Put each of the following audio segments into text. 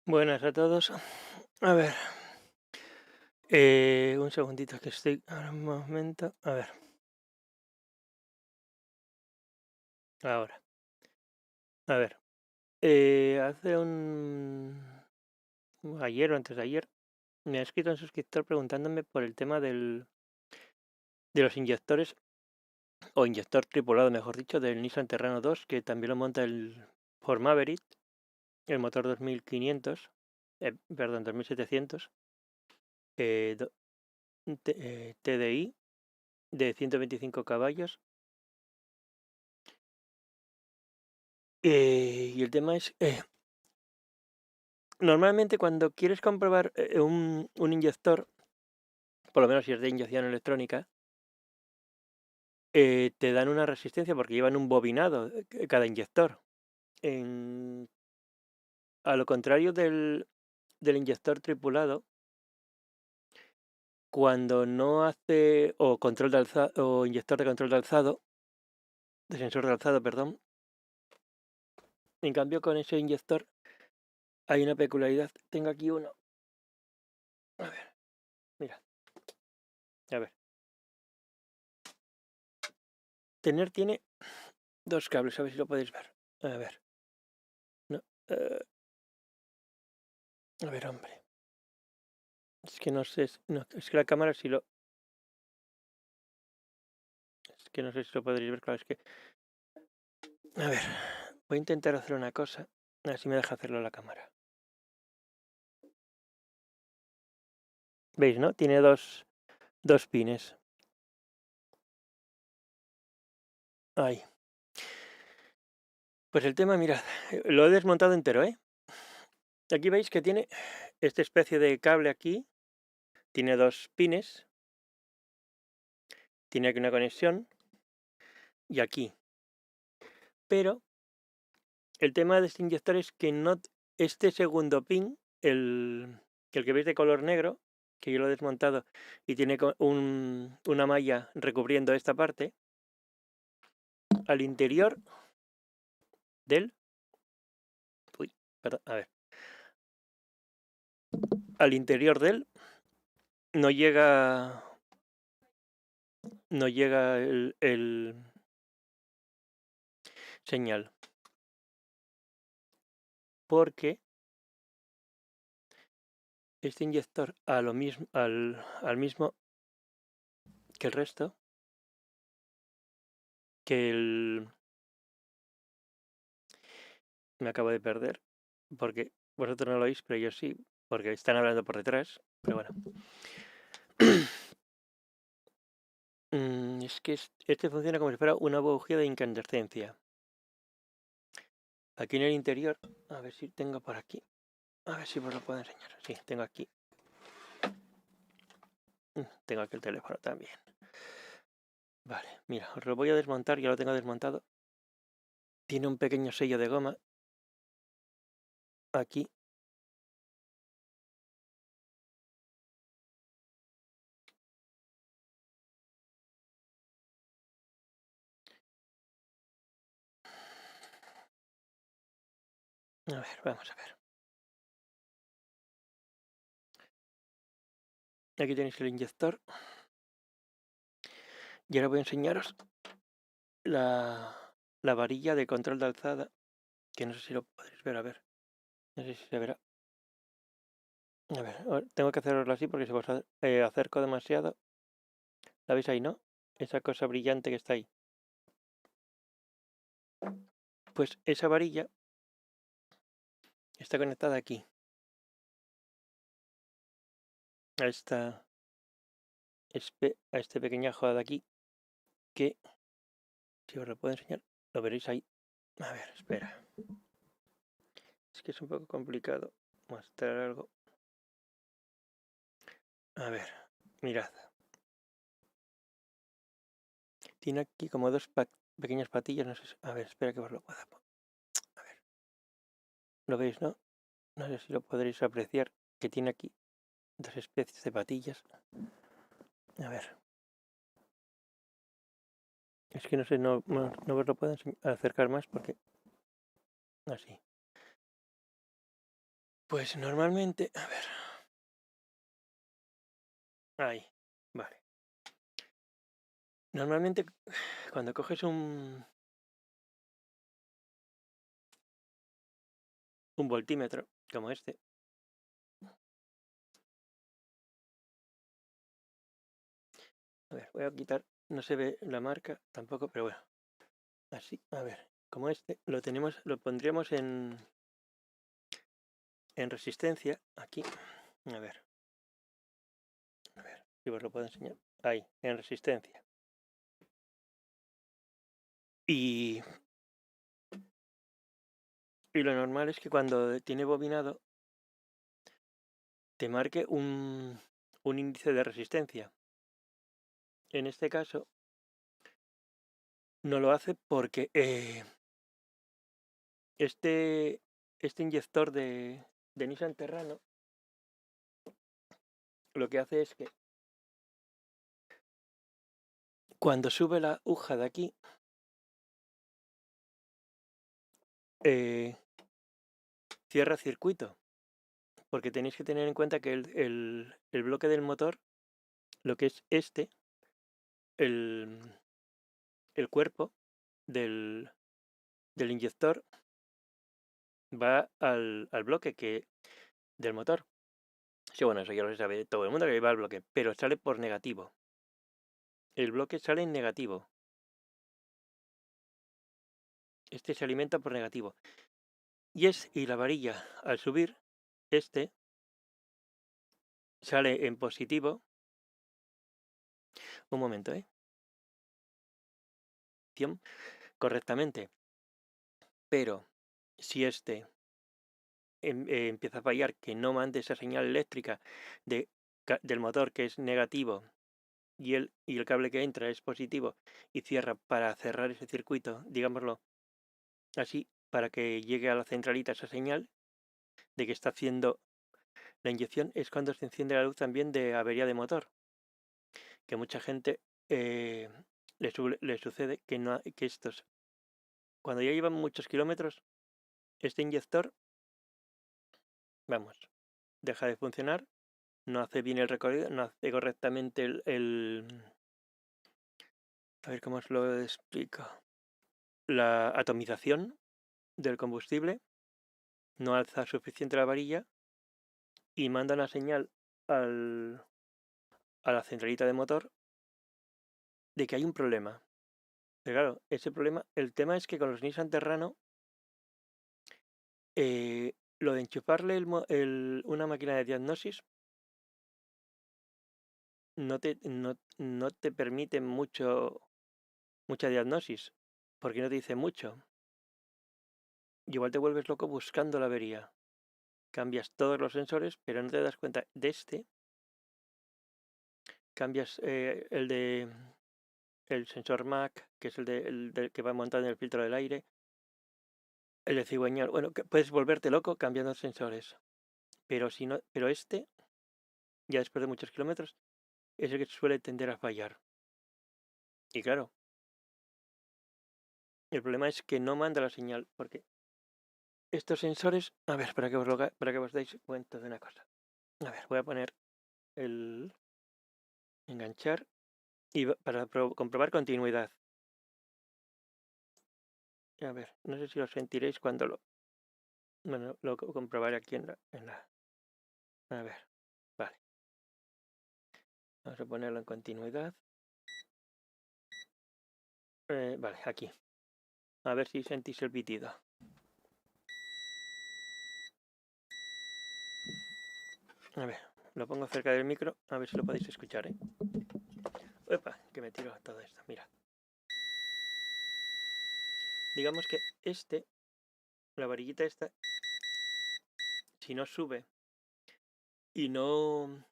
Buenas a todos. A ver, un segundito que estoy ahora un momento. A ver, ahora. A ver, hace ayer o antes de ayer me ha escrito un suscriptor preguntándome por el tema de los inyectores o inyector tripulado, mejor dicho, del Nissan Terrano 2, que también lo monta el Ford Maverick, el motor 2500, perdón, 2700, eh, do- TDI de 125 caballos. Y el tema es, normalmente cuando quieres comprobar un inyector, por lo menos si es de inyección electrónica, te dan una resistencia porque llevan un bobinado cada inyector. En- a lo contrario del inyector tripulado, cuando no hace, o control de o inyector de control de alzado, de sensor de alzado, perdón, en cambio con ese inyector hay una peculiaridad. Tengo aquí uno. A ver, mira, a ver. Tiene dos cables, a ver si lo podéis ver. A ver, no, a ver, hombre. Es que no sé, no, es que la cámara sí lo... Es que no sé si lo podréis ver, claro, es que... A ver, voy a intentar hacer una cosa, a ver si me deja hacerlo la cámara. ¿Veis, no? Tiene dos pines. Ahí. Pues el tema, mirad, lo he desmontado entero, ¿eh? Aquí veis que tiene esta especie de cable aquí, tiene dos pines, tiene aquí una conexión y aquí. Pero el tema de este inyector es que no, este segundo pin, el que veis de color negro, que yo lo he desmontado y tiene una malla recubriendo esta parte, al interior del... Uy, perdón, a ver. Al interior del no llega... No llega el señal. Porque este inyector al mismo que el resto, que el... Me acabo de perder, porque vosotros no lo oís, pero yo sí, porque están hablando por detrás, pero bueno. Es que este funciona como si fuera una bujía de incandescencia. Aquí en el interior, a ver si tengo por aquí, a ver si os lo puedo enseñar. Sí, tengo aquí. Tengo aquí el teléfono también. Vale, mira, os lo voy a desmontar, ya lo tengo desmontado. Tiene un pequeño sello de goma aquí. A ver, vamos a ver. Aquí tenéis el inyector. Y ahora voy a enseñaros la varilla de control de alzada, que no sé si lo podréis ver, a ver. No sé si se verá. A ver, tengo que hacerlo así porque si os acerco demasiado. ¿La veis ahí, no? Esa cosa brillante que está ahí. Pues esa varilla está conectada aquí. A a este pequeñajo de aquí. Que, si os lo puedo enseñar, lo veréis ahí. A ver, espera. Es que es un poco complicado mostrar algo. A ver, mirad. Tiene aquí como dos pequeñas patillas. No sé a ver, espera que os lo pueda. A ver. ¿Lo veis, no? No sé si lo podréis apreciar. Que tiene aquí dos especies de patillas. A ver. Es que no sé, no os lo puedo acercar más porque... Así. Pues normalmente, a ver. Ahí, vale. Normalmente cuando coges un voltímetro como este, a ver, voy a quitar, no se ve la marca tampoco, pero bueno, así, a ver, como este, lo pondríamos en resistencia, aquí, a ver, si os lo puedo enseñar, ahí, en resistencia. Y lo normal es que cuando tiene bobinado te marque un índice de resistencia. En este caso no lo hace porque este inyector de Nissan Terrano lo que hace es que cuando sube la aguja de aquí, cierra circuito, porque tenéis que tener en cuenta que el bloque del motor, lo que es el cuerpo del inyector, va al bloque del motor. Sí, bueno, eso ya lo sabe todo el mundo, que va al bloque, pero sale por negativo. El bloque sale en negativo. Este se alimenta por negativo. Y la varilla, al subir, sale en positivo. Un momento, correctamente. Pero si empieza a fallar, que no mande esa señal eléctrica del motor, que es negativo, y el cable que entra es positivo, y cierra para cerrar ese circuito, digámoslo así, para que llegue a la centralita esa señal de que está haciendo la inyección, es cuando se enciende la luz también de avería de motor, que mucha gente le sucede que estos, cuando ya llevan muchos kilómetros, este inyector, vamos, deja de funcionar, no hace bien el recorrido, no hace correctamente a ver cómo os lo explico, la atomización del combustible, no alza suficiente la varilla y manda una señal a la centralita de motor de que hay un problema. Pero claro, ese problema, el tema es que con los Nissan Terrano, lo de enchufarle una máquina de diagnosis no te permite mucha diagnosis, porque no te dice mucho. Y igual te vuelves loco buscando la avería. Cambias todos los sensores, pero no te das cuenta de cambias el sensor MAC, que es el que va montado en el filtro del aire, el de cigüeñal. Bueno, que puedes volverte loco cambiando sensores, pero ya después de muchos kilómetros, es el que suele tender a fallar. Y claro, el problema es que no manda la señal, porque estos sensores, a ver, para que os dais cuenta de una cosa. A ver, voy a poner el enganchar y para comprobar continuidad. A ver, no sé si lo sentiréis cuando lo comprobaré aquí en la. A ver, vale. Vamos a ponerlo en continuidad. Vale, aquí. A ver si sentís el pitido. A ver, lo pongo cerca del micro, a ver si lo podéis escuchar, ¿eh? Opa, que me tiro todo esto, mira. Digamos que la varillita esta, si no sube y no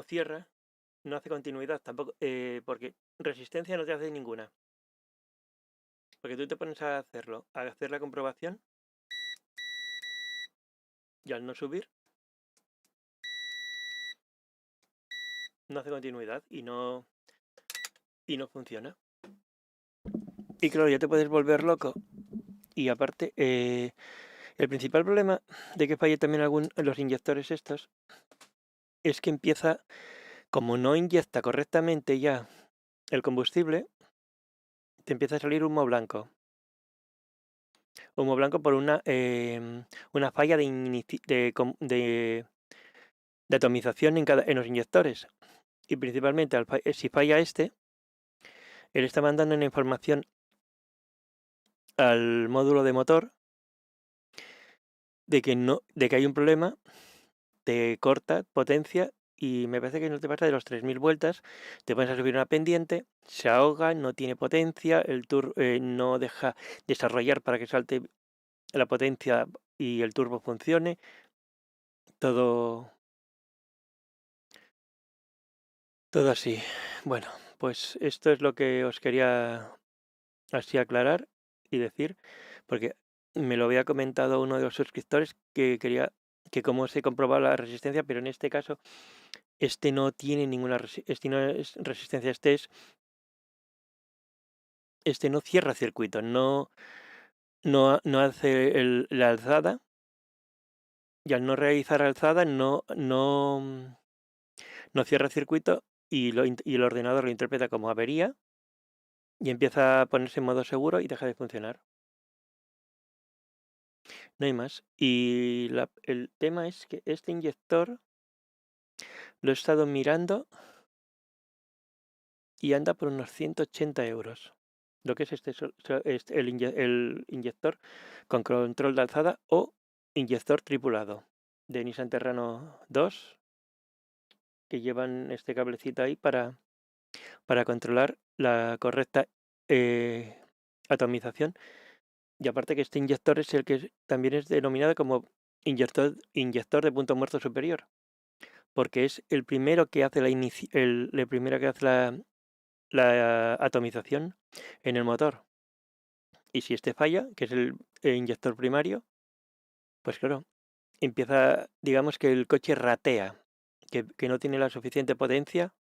cierra, no hace continuidad tampoco, porque resistencia no te hace ninguna. Porque tú te pones a hacer la comprobación, y al no subir, no hace continuidad y no funciona. Y claro, ya te puedes volver loco. Y aparte, El principal problema de que falle también los inyectores estos es que empieza, como no inyecta correctamente ya el combustible, te empieza a salir humo blanco. Humo blanco por una falla de atomización en los inyectores. Y principalmente si falla este, él está mandando una información al módulo de motor de que hay un problema, te corta potencia y me parece que no te pasa de los 3000 vueltas, te pones a subir una pendiente, se ahoga, no tiene potencia, no deja desarrollar para que salte la potencia y el turbo funcione, todo, todo así. Bueno, pues esto es lo que os quería así aclarar y decir, porque me lo había comentado uno de los suscriptores que quería que cómo se comprobaba la resistencia, pero en este caso este no tiene ninguna este no es resistencia, este no cierra circuito, no hace la alzada, y al no realizar alzada no cierra circuito y el ordenador lo interpreta como avería y empieza a ponerse en modo seguro y deja de funcionar. No hay más. Y el tema es que este inyector lo he estado mirando y anda por unos 180 euros. Lo que es el inyector con control de alzada o inyector tripulado de Nissan Terrano 2, que llevan este cablecito ahí para controlar la correcta atomización. Y aparte que este inyector es el que también es denominado como inyector de punto muerto superior, porque es el primero que hace el primero que hace la atomización en el motor. Y si este falla, que es el inyector primario, pues claro, empieza, digamos que el coche ratea, que no tiene la suficiente potencia,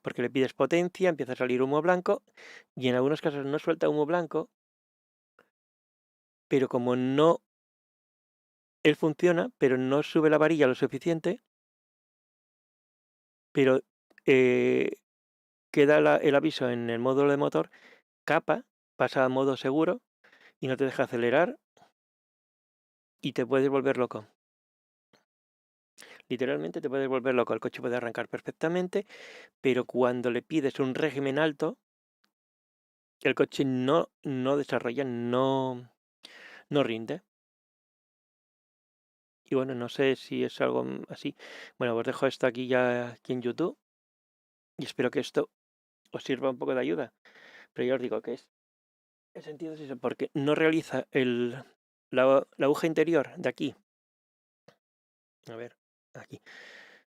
porque le pides potencia, empieza a salir humo blanco, y en algunos casos no suelta humo blanco, pero como no, él funciona, pero no sube la varilla lo suficiente, pero queda el aviso en el módulo de motor, capa, pasa a modo seguro y no te deja acelerar y te puedes volver loco. Literalmente te puedes volver loco. El coche puede arrancar perfectamente, pero cuando le pides un régimen alto, el coche no desarrolla, no rinde. Y bueno, no sé si es algo así. Bueno, os dejo esto aquí en YouTube y espero que esto os sirva un poco de ayuda. Pero ya os digo que el sentido es eso, porque no realiza la aguja interior de aquí. A ver, aquí.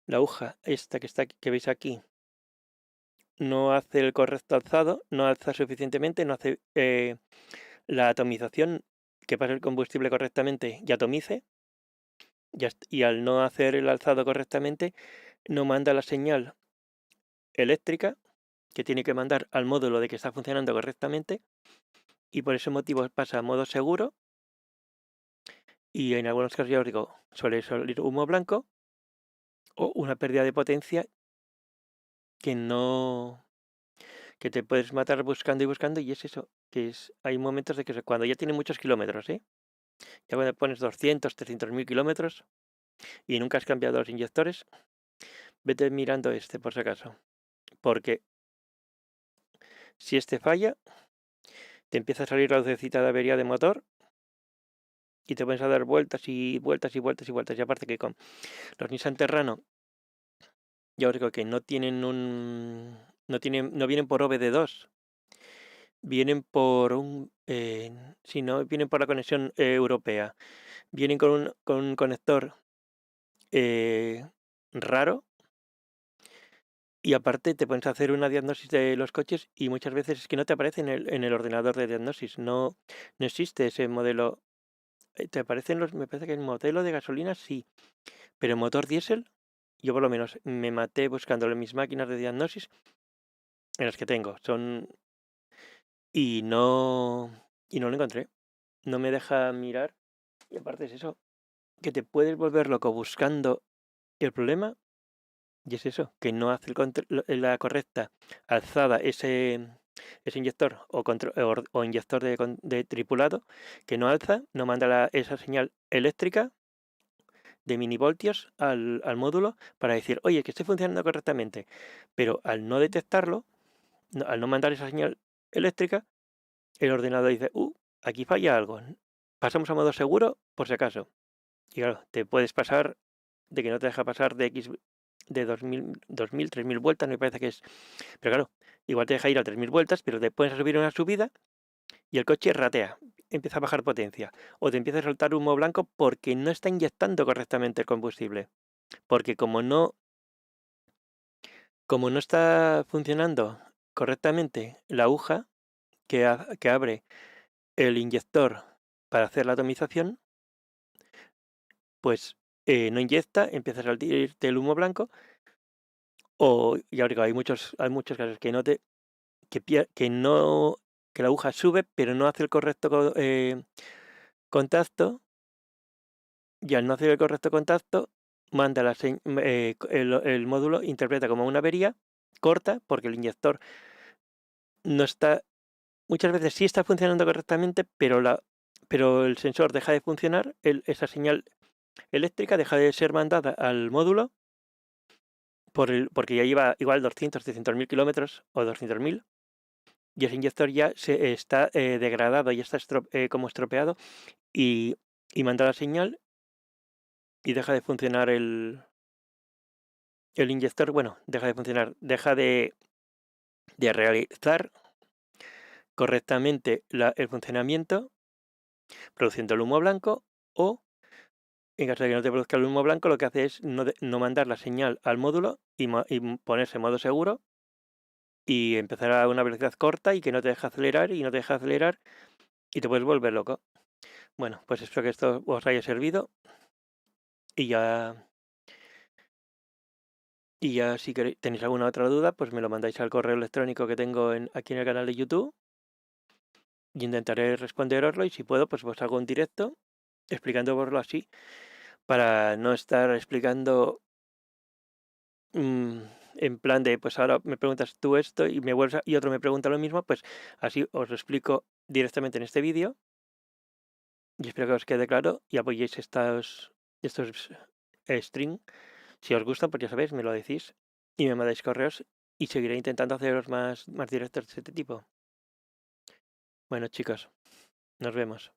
La aguja esta que está aquí, que veis aquí, no hace el correcto alzado, no alza suficientemente, no hace la atomización, que pase el combustible correctamente y atomice, y al no hacer el alzado correctamente, no manda la señal eléctrica que tiene que mandar al módulo de que está funcionando correctamente, y por ese motivo pasa a modo seguro, y en algunos casos, ya os digo, suele salir humo blanco o una pérdida de potencia que no que te puedes matar buscando y buscando, y es eso, hay momentos de que cuando ya tiene muchos kilómetros, ya cuando pones 200, 300.000 kilómetros y nunca has cambiado los inyectores, vete mirando este por si acaso, porque si este falla, te empieza a salir la lucecita de avería de motor y te pones a dar vueltas y vueltas y vueltas y vueltas. Y aparte que con los Nissan Terrano, ya os digo que no vienen por OBD2, vienen por si no, vienen por la conexión europea. Vienen con un conector raro, y aparte te pones a hacer una diagnosis de los coches y muchas veces es que no te aparece en el ordenador de diagnosis, no existe ese modelo. Te aparecen me parece que el modelo de gasolina sí, pero el motor diésel, yo por lo menos me maté buscándolo en mis máquinas de diagnosis, en las que tengo, y no, y no lo encontré. No me deja mirar Y aparte es eso, que te puedes volver loco buscando el problema, y es eso, que no hace la correcta alzada ese inyector o inyector de tripulado, que no alza, no manda esa señal eléctrica de milivoltios al módulo para decir, oye, que esté funcionando correctamente. Pero al no detectarlo, al no mandar esa señal eléctrica, el ordenador dice, aquí falla algo. Pasamos a modo seguro por si acaso. Y claro, te puedes pasar de que no te deja pasar de X de 2000, 3000 vueltas, me parece que es. Pero claro, igual te deja ir a 3000 vueltas, pero te puedes subir una subida y el coche ratea, empieza a bajar potencia. O te empieza a soltar humo blanco porque no está inyectando correctamente el combustible. Porque como no está funcionando correctamente la aguja que abre el inyector para hacer la atomización, pues no inyecta, empieza a salirte el humo blanco. O ya digo, hay muchos casos que no te que no que la aguja sube, pero no hace el correcto contacto, y al no hacer el correcto contacto, manda el módulo interpreta como una avería, corta, porque el inyector no está muchas veces sí está funcionando correctamente, pero el sensor deja de funcionar, esa señal eléctrica deja de ser mandada al módulo porque ya lleva igual 200, 300.000 kilómetros o 200.000, y ese inyector ya se está degradado, ya está como estropeado, y, y manda la señal y deja de funcionar el inyector. Bueno, deja de funcionar, deja de realizar correctamente el funcionamiento, produciendo el humo blanco, o en caso de que no te produzca el humo blanco, lo que hace es no mandar la señal al módulo y ponerse en modo seguro y empezar a una velocidad corta y que no te deja acelerar y no te deja acelerar y te puedes volver loco. Bueno, pues espero que esto os haya servido y ya si tenéis alguna otra duda, pues me lo mandáis al correo electrónico que tengo aquí en el canal de YouTube y intentaré responderoslo, y si puedo, pues os hago un directo explicándoslo así, para no estar explicando en plan de, pues ahora me preguntas tú esto y otro me pregunta lo mismo, pues así os lo explico directamente en este vídeo, y espero que os quede claro y apoyéis estos string. Si os gusta, pues ya sabéis, me lo decís y me mandáis correos y seguiré intentando haceros más directos de este tipo. Bueno, chicos, nos vemos.